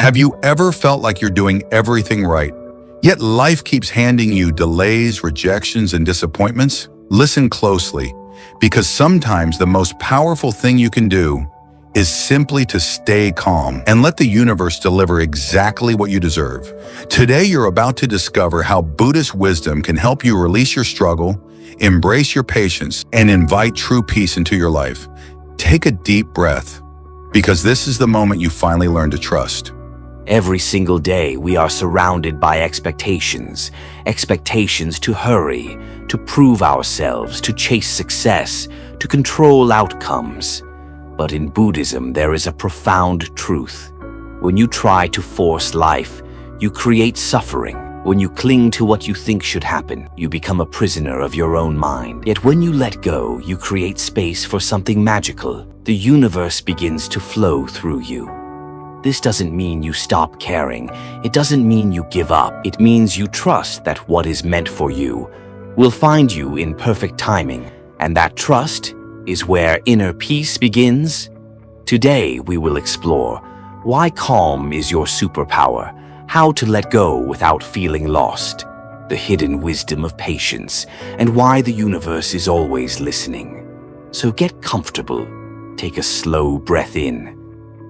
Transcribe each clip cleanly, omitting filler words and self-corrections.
Have you ever felt like you're doing everything right, yet life keeps handing you delays, rejections, and disappointments? Listen closely, because sometimes the most powerful thing you can do is simply to stay calm and let the universe deliver exactly what you deserve. Today, you're about to discover how Buddhist wisdom can help you release your struggle, embrace your patience, and invite true peace into your life. Take a deep breath, because this is the moment you finally learn to trust. Every single day, we are surrounded by expectations. Expectations to hurry, to prove ourselves, to chase success, to control outcomes. But in Buddhism, there is a profound truth. When you try to force life, you create suffering. When you cling to what you think should happen, you become a prisoner of your own mind. Yet when you let go, you create space for something magical. The universe begins to flow through you. This doesn't mean you stop caring. It doesn't mean you give up. It means you trust that what is meant for you will find you in perfect timing. And that trust is where inner peace begins. Today, we will explore why calm is your superpower, how to let go without feeling lost, the hidden wisdom of patience, and why the universe is always listening. So get comfortable, take a slow breath in,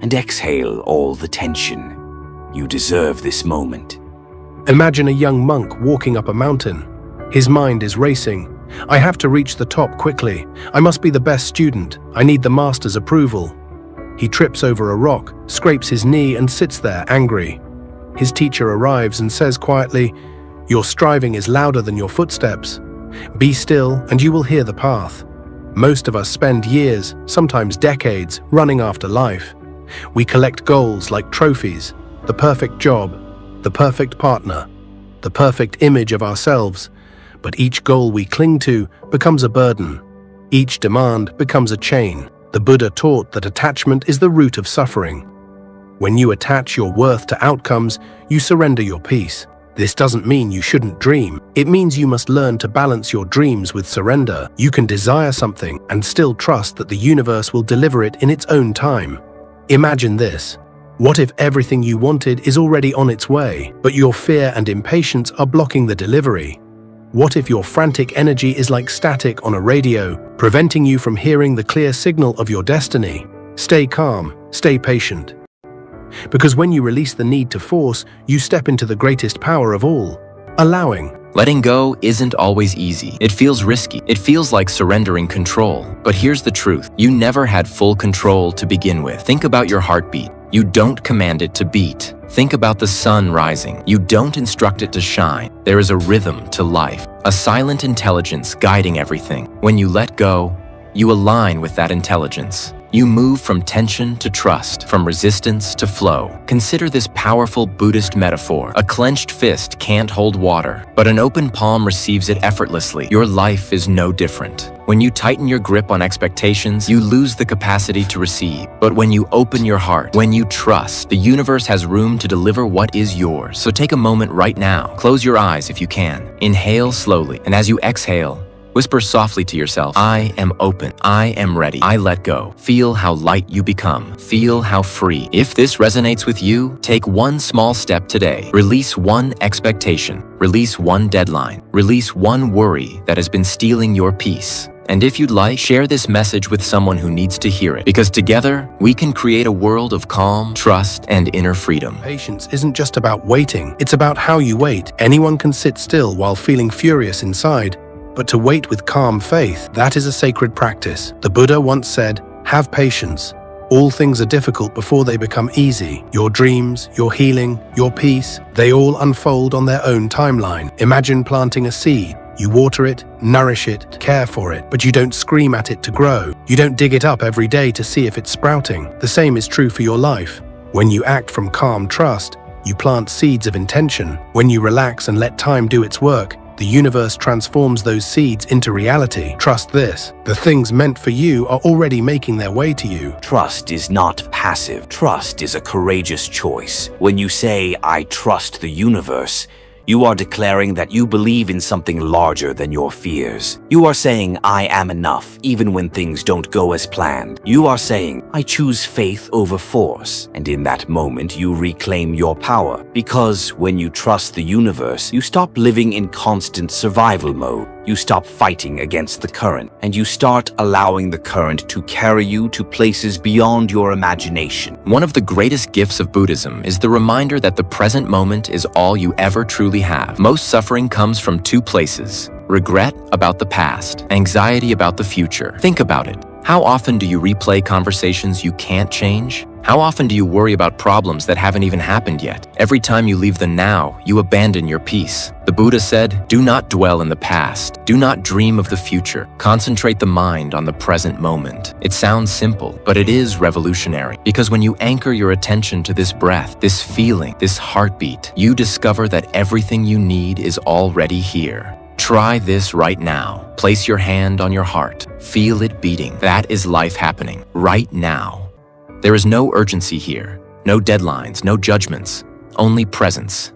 and exhale all the tension. You deserve this moment. Imagine a young monk walking up a mountain. His mind is racing. I have to reach the top quickly. I must be the best student. I need the master's approval. He trips over a rock, scrapes his knee, and sits there angry. His teacher arrives and says quietly, "Your striving is louder than your footsteps. Be still and you will hear the path." Most of us spend years, sometimes decades, running after life. We collect goals like trophies, the perfect job, the perfect partner, the perfect image of ourselves. But each goal we cling to becomes a burden. Each demand becomes a chain. The Buddha taught that attachment is the root of suffering. When you attach your worth to outcomes, you surrender your peace. This doesn't mean you shouldn't dream. It means you must learn to balance your dreams with surrender. You can desire something and still trust that the universe will deliver it in its own time. Imagine this. What if everything you wanted is already on its way, but your fear and impatience are blocking the delivery? What if your frantic energy is like static on a radio, preventing you from hearing the clear signal of your destiny? Stay calm, stay patient. Because when you release the need to force, you step into the greatest power of all, allowing. Letting go isn't always easy. It feels risky. It feels like surrendering control. But here's the truth. You never had full control to begin with. Think about your heartbeat. You don't command it to beat. Think about the sun rising. You don't instruct it to shine. There is a rhythm to life, a silent intelligence guiding everything. When you let go, you align with that intelligence. You move from tension to trust, from resistance to flow. Consider this powerful Buddhist metaphor. A clenched fist can't hold water, but an open palm receives it effortlessly. Your life is no different. When you tighten your grip on expectations, you lose the capacity to receive. But when you open your heart, when you trust, the universe has room to deliver what is yours. So take a moment right now. Close your eyes if you can. Inhale slowly, and as you exhale, whisper softly to yourself, "I am open. I am ready. I let go." Feel how light you become. Feel how free. If this resonates with you, take one small step today. Release one expectation. Release one deadline. Release one worry that has been stealing your peace. And if you'd like, share this message with someone who needs to hear it. Because together, we can create a world of calm, trust, and inner freedom. Patience isn't just about waiting. It's about how you wait. Anyone can sit still while feeling furious inside. But to wait with calm faith, that is a sacred practice. The Buddha once said, "Have patience. All things are difficult before they become easy. Your dreams, your healing, your peace, they all unfold on their own timeline." Imagine planting a seed. You water it, nourish it, care for it, but you don't scream at it to grow. You don't dig it up every day to see if it's sprouting. The same is true for your life. When you act from calm trust, you plant seeds of intention. When you relax and let time do its work, the universe transforms those seeds into reality. Trust this. The things meant for you are already making their way to you. Trust is not passive. Trust is a courageous choice. When you say, "I trust the universe," You are declaring that you believe in something larger than your fears. You are saying, I am enough, even when things don't go as planned. You are saying, I choose faith over force. And in that moment, you reclaim your power. Because when you trust the universe, you stop living in constant survival mode. You stop fighting against the current, and you start allowing the current to carry you to places beyond your imagination. One of the greatest gifts of Buddhism is the reminder that the present moment is all you ever truly have. Most suffering comes from two places: regret about the past, anxiety about the future. Think about it. How often do you replay conversations you can't change? How often do you worry about problems that haven't even happened yet? Every time you leave the now, you abandon your peace. The Buddha said, do not dwell in the past. Do not dream of the future. Concentrate the mind on the present moment. It sounds simple, but it is revolutionary. Because when you anchor your attention to this breath, this feeling, this heartbeat, you discover that everything you need is already here. Try this right now. Place your hand on your heart. Feel it beating. That is life happening right now. There is no urgency here, no deadlines, no judgments, only presence.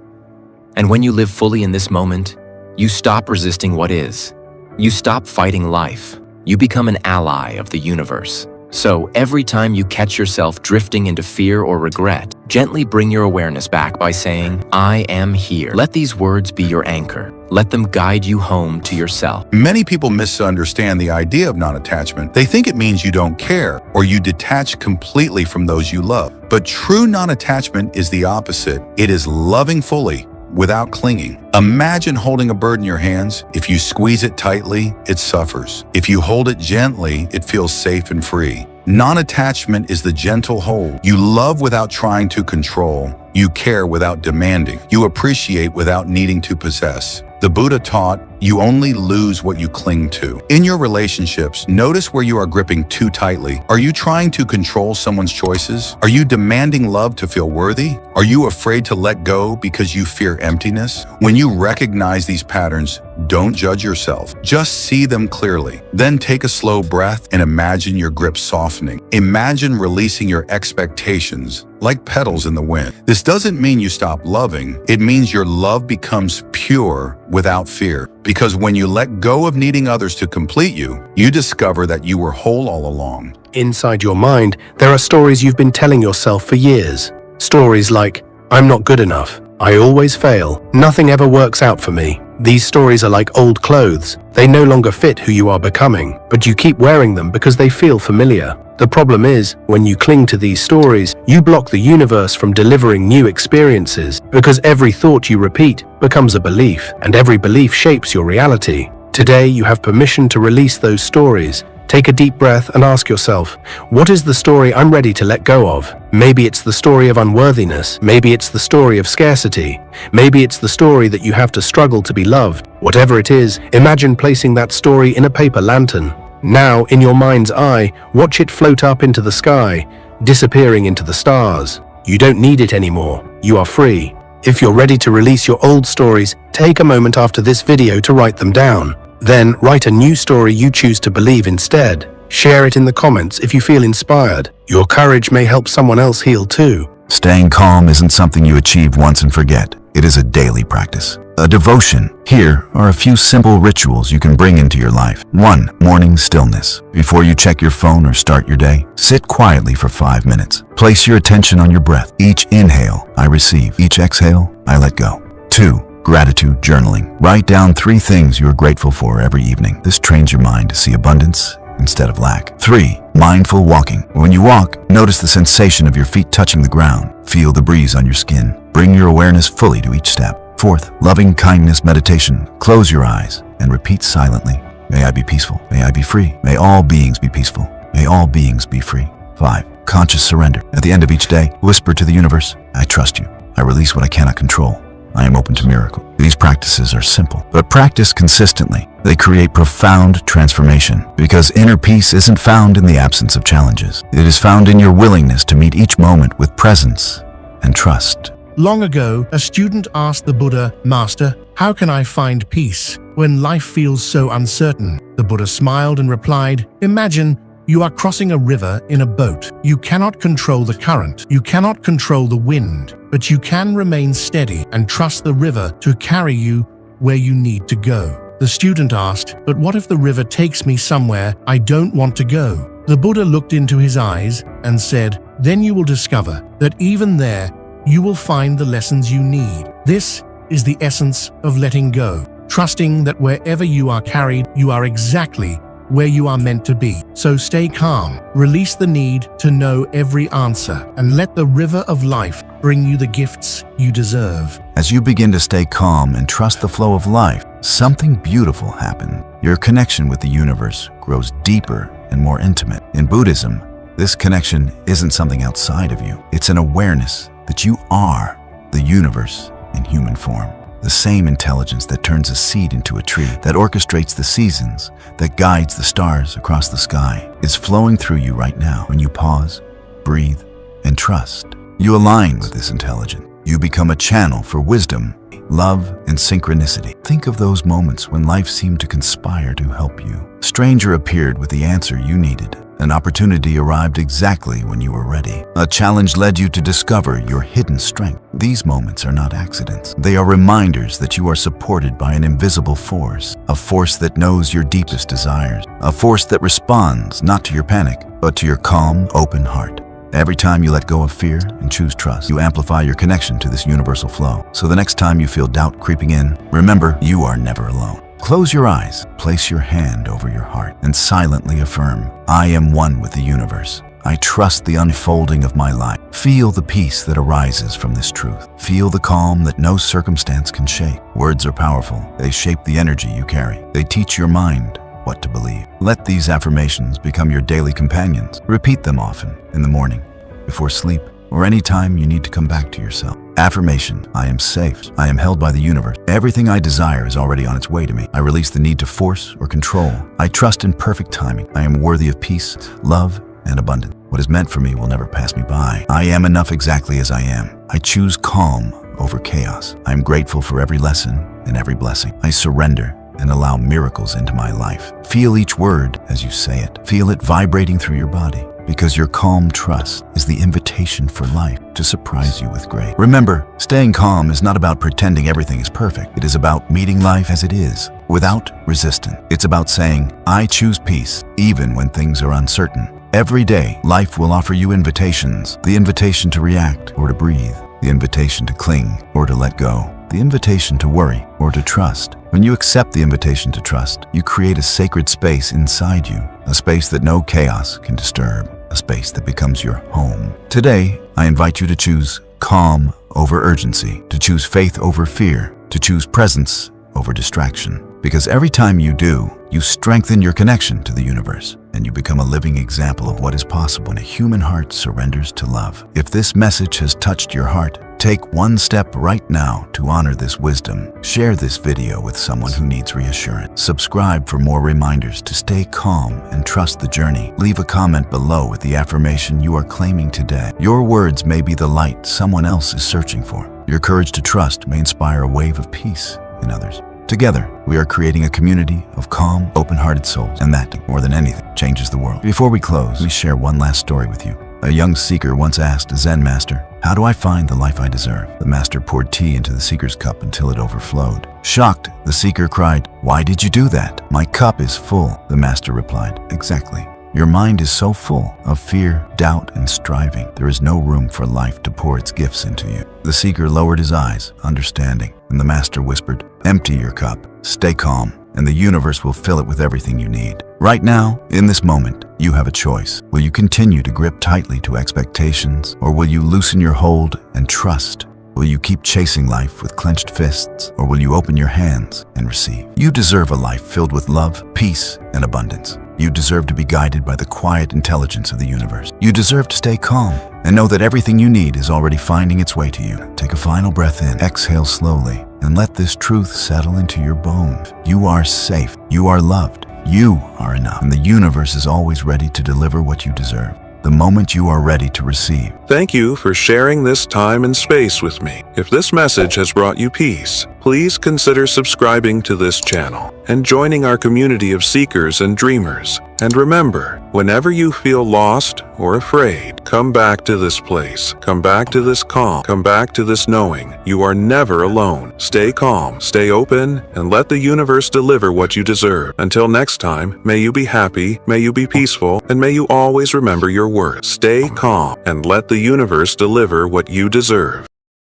And when you live fully in this moment, you stop resisting what is. You stop fighting life. You become an ally of the universe. So every time you catch yourself drifting into fear or regret, gently bring your awareness back by saying, I am here. Let these words be your anchor. Let them guide you home to yourself. Many people misunderstand the idea of non-attachment. They think it means you don't care or you detach completely from those you love. But true non-attachment is the opposite. It is loving fully without clinging. Imagine holding a bird in your hands. If you squeeze it tightly, it suffers. If you hold it gently, it feels safe and free. Non-attachment is the gentle hold. You love without trying to control. You care without demanding. You appreciate without needing to possess. The Buddha taught, you only lose what you cling to. In your relationships, notice where you are gripping too tightly. Are you trying to control someone's choices? Are you demanding love to feel worthy? Are you afraid to let go because you fear emptiness? When you recognize these patterns, don't judge yourself. Just see them clearly. Then take a slow breath and imagine your grip softening. Imagine releasing your expectations like petals in the wind. This doesn't mean you stop loving. It means your love becomes pure without fear. Because when you let go of needing others to complete you, you discover that you were whole all along. Inside your mind, there are stories you've been telling yourself for years. Stories like, I'm not good enough. I always fail. Nothing ever works out for me. These stories are like old clothes. They no longer fit who you are becoming, but you keep wearing them because they feel familiar. The problem is, when you cling to these stories, you block the universe from delivering new experiences because every thought you repeat becomes a belief, and every belief shapes your reality. Today, you have permission to release those stories. Take a deep breath and ask yourself, what is the story I'm ready to let go of? Maybe it's the story of unworthiness. Maybe it's the story of scarcity. Maybe it's the story that you have to struggle to be loved. Whatever it is, imagine placing that story in a paper lantern. Now, in your mind's eye, watch it float up into the sky, disappearing into the stars. You don't need it anymore. You are free. If you're ready to release your old stories, take a moment after this video to write them down. Then, write a new story you choose to believe instead. Share it in the comments if you feel inspired. Your courage may help someone else heal too. Staying calm isn't something you achieve once and forget. It is a daily practice, a devotion. Here are a few simple rituals you can bring into your life. 1. Morning stillness. Before you check your phone or start your day, sit quietly for 5 minutes. Place your attention on your breath. Each inhale, I receive. Each exhale, I let go. 2. Gratitude journaling. Write down 3 things you are grateful for every evening. This trains your mind to see abundance instead of lack. 3. Mindful walking. When you walk, notice the sensation of your feet touching the ground. Feel the breeze on your skin. Bring your awareness fully to each step. 4th, loving kindness meditation. Close your eyes and repeat silently. May I be peaceful. May I be free. May all beings be peaceful. May all beings be free. 5. Conscious surrender. At the end of each day, whisper to the universe, I trust you. I release what I cannot control. I am open to miracle. These practices are simple, but practiced consistently, they create profound transformation because inner peace isn't found in the absence of challenges. It is found in your willingness to meet each moment with presence and trust. Long ago, a student asked the Buddha, Master, how can I find peace when life feels so uncertain? The Buddha smiled and replied, imagine You are crossing a river in a boat. You cannot control the current. You cannot control the wind, but you can remain steady and trust the river to carry you where you need to go. The student asked, "But what if the river takes me somewhere I don't want to go?" The Buddha looked into his eyes and said, "Then you will discover that even there, you will find the lessons you need." This is the essence of letting go, trusting that wherever you are carried, you are exactly where you are meant to be. So stay calm, release the need to know every answer, and let the river of life bring you the gifts you deserve. As you begin to stay calm and trust the flow of life, something beautiful happens. Your connection with the universe grows deeper and more intimate. In Buddhism, this connection isn't something outside of you. It's an awareness that you are the universe in human form. The same intelligence that turns a seed into a tree, that orchestrates the seasons, that guides the stars across the sky, is flowing through you right now. When you pause, breathe, and trust, you align with this intelligence. You become a channel for wisdom, love, and synchronicity. Think of those moments when life seemed to conspire to help you. A stranger appeared with the answer you needed. An opportunity arrived exactly when you were ready. A challenge led you to discover your hidden strength. These moments are not accidents. They are reminders that you are supported by an invisible force, a force that knows your deepest desires, a force that responds not to your panic, but to your calm, open heart. Every time you let go of fear and choose trust, you amplify your connection to this universal flow. So the next time you feel doubt creeping in, remember, you are never alone. Close your eyes, place your hand over your heart, and silently affirm, "I am one with the universe. I trust the unfolding of my life." Feel the peace that arises from this truth. Feel the calm that no circumstance can shake. Words are powerful. They shape the energy you carry. They teach your mind what to believe. Let these affirmations become your daily companions. Repeat them often, in the morning, before sleep, or any time you need to come back to yourself. Affirmation: I am safe. I am held by the universe. Everything I desire is already on its way to me. I release the need to force or control. I trust in perfect timing. I am worthy of peace, love, and abundance. What is meant for me will never pass me by. I am enough exactly as I am. I choose calm over chaos. I am grateful for every lesson and every blessing. I surrender and allow miracles into my life. Feel each word as you say it. Feel it vibrating through your body, because your calm trust is the invitation for life to surprise you with grace. Remember, staying calm is not about pretending everything is perfect. It is about meeting life as it is, without resistance. It's about saying, "I choose peace, even when things are uncertain." Every day, life will offer you invitations. The invitation to react or to breathe. The invitation to cling or to let go. The invitation to worry or to trust. When you accept the invitation to trust, you create a sacred space inside you, a space that no chaos can disturb, a space that becomes your home. Today, I invite you to choose calm over urgency, to choose faith over fear, to choose presence over distraction. Because every time you do, you strengthen your connection to the universe, and you become a living example of what is possible when a human heart surrenders to love. If this message has touched your heart, take one step right now to honor this wisdom. Share this video with someone who needs reassurance. Subscribe for more reminders to stay calm and trust the journey. Leave a comment below with the affirmation you are claiming today. Your words may be the light someone else is searching for. Your courage to trust may inspire a wave of peace in others. Together, we are creating a community of calm, open-hearted souls, and that, more than anything, changes the world. Before we close, let me share one last story with you. A young seeker once asked a Zen master, "How do I find the life I deserve?" The master poured tea into the seeker's cup until it overflowed. Shocked, the seeker cried, "Why did you do that?" "My cup is full," the master replied. "Exactly. Your mind is so full of fear, doubt, and striving. There is no room for life to pour its gifts into you." The seeker lowered his eyes, understanding, and the master whispered, "Empty your cup, stay calm, and the universe will fill it with everything you need." Right now, in this moment, you have a choice. Will you continue to grip tightly to expectations, or will you loosen your hold and trust? Will you keep chasing life with clenched fists, or will you open your hands and receive? You deserve a life filled with love, peace, and abundance. You deserve to be guided by the quiet intelligence of the universe. You deserve to stay calm and know that everything you need is already finding its way to you. Take a final breath in, exhale slowly, and let this truth settle into your bones. You are safe. You are loved. You are enough, and the universe is always ready to deliver what you deserve, the moment you are ready to receive. Thank you for sharing this time and space with me. If this message has brought you peace, please consider subscribing to this channel and joining our community of seekers and dreamers. And remember, whenever you feel lost or afraid, come back to this place. Come back to this calm. Come back to this knowing you are never alone. Stay calm, stay open, and let the universe deliver what you deserve. Until next time, may you be happy, may you be peaceful, and may you always remember your worth. Stay calm and let the universe deliver what you deserve.